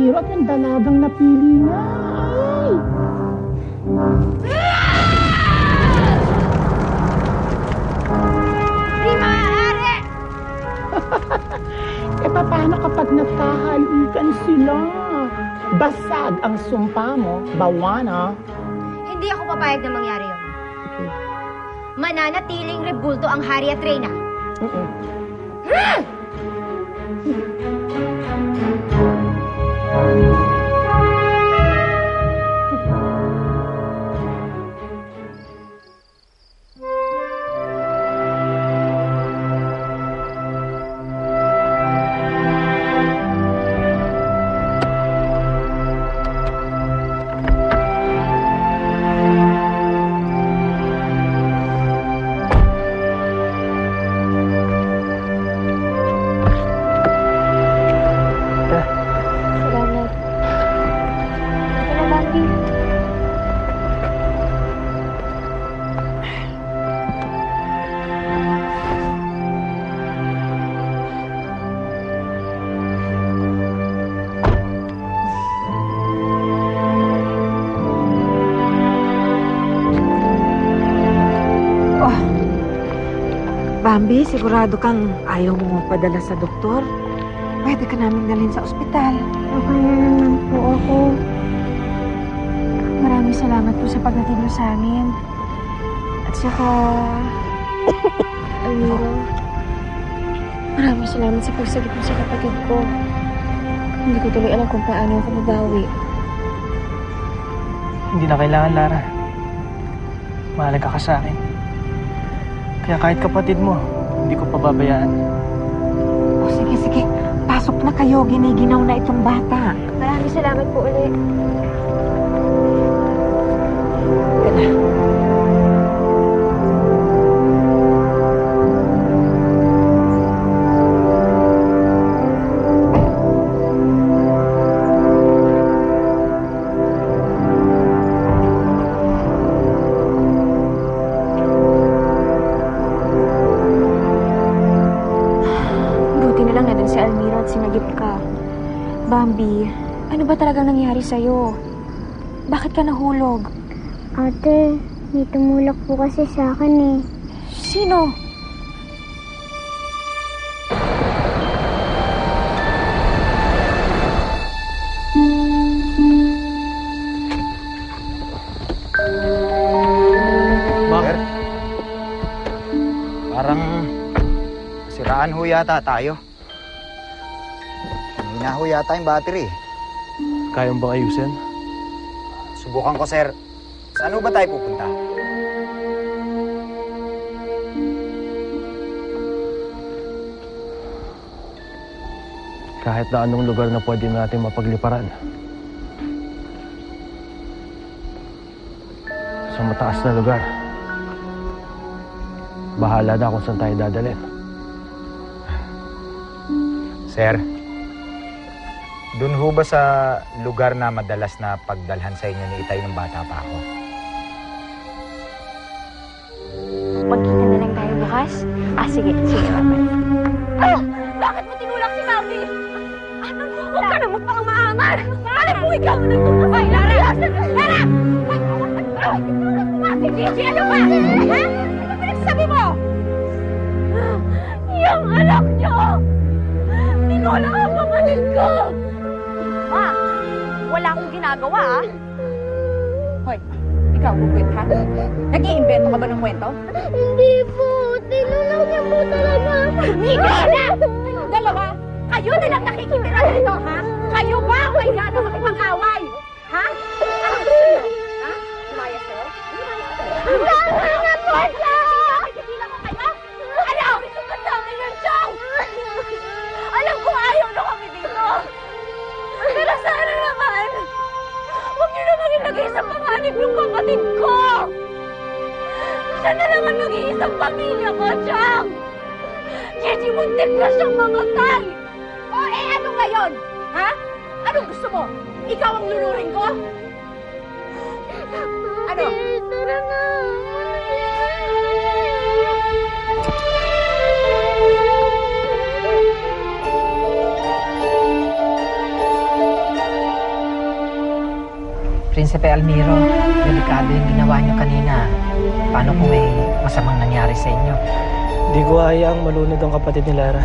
Almiro at yung dalagang napili niya. Di maaari! Paano kapag nagkahalikan sila? Basag ang sumpa mo, bawana. Hindi ako papayag na mangyari yun. Okay. Mananatiling rebulto ang Hari at Reyna. Bambi, sigurado kang ayaw mo padala sa doktor? Pwede ka namin dalhin sa ospital. Okay na naman po ako. Maraming salamat po sa pagdating mo sa amin. At saka... Almiro, maraming salamat sa pagsagip mo sa kapatid ko. Hindi ko tuloy alam kung paano ako mabawi. Hindi na kailangan, Lara. Mahalaga ka sa akin. Kaya kahit kapatid mo, hindi ko pababayaan. O sige. Pasok na kayo. Giniginaw na itong bata. Maraming salamat po ulit. Gana. Bambi, ano ba talagang nangyari sa'yo? Bakit ka nahulog? Ate, may tumulak po kasi sa akin eh. Sino? Bakit? Parang siraan ho yata tayo. Hina ho yata yung battery. Kaya mo bang ayusin? Subukan ko, sir. Saan ho ba tayo pupunta? Kahit na anong lugar na pwede natin mapagliparan. Sa mataas na lugar. Bahala na kung saan tayo dadalhin. Sir, dun ho ba sa lugar na madalas na pagdalhan sa inyo ni Itay ng bata pa ako? Magkita na lang tayo bukas? Sige, Mama. Oh! Bakit mo tinulak si Bambi? Huwag ka na magpangamaangan! Alam mo, ikaw ang nagtulak! Ay, Lara! Lara! Mati, Gigi, ano ba? Ha? Ano pinagsasabi mo? Yung anak niyo! Tinulak ang kapatid ko! Ma, wala akong ginagawa, ah. Hoy, ikaw, bugwit, ha? Nag-iimbento ka ba ng kwento? Hindi po, tinulak niya po talaga. Hindi na! Dalawa, kayo na lang nakikitira dito, ha? Kayo ba ang may gana makipag-away? Ha? Ano gusto niyo? Ha? Lumayas kayo? Tama na po siya! Nakikigilan ko kayo? Ano? Ang dami ng siyang! Alam ko ayaw na kami dito! Pero sana naman, huwag niyo naman ilagay sa panganib yung kapatid ko! Siya na naman mag-iisang pamilya ko, Chang! Gigi, muntik na siyang mamatay! O ano ngayon? Ha? Anong gusto mo? Ikaw ang lunurin ko? Ano? Tara na! Prinsipe Almiro. Delikado yung ginawa niyo kanina. Paano kung may masamang nangyari sa inyo? Hindi ko hayaang malunod ang kapatid ni Lara.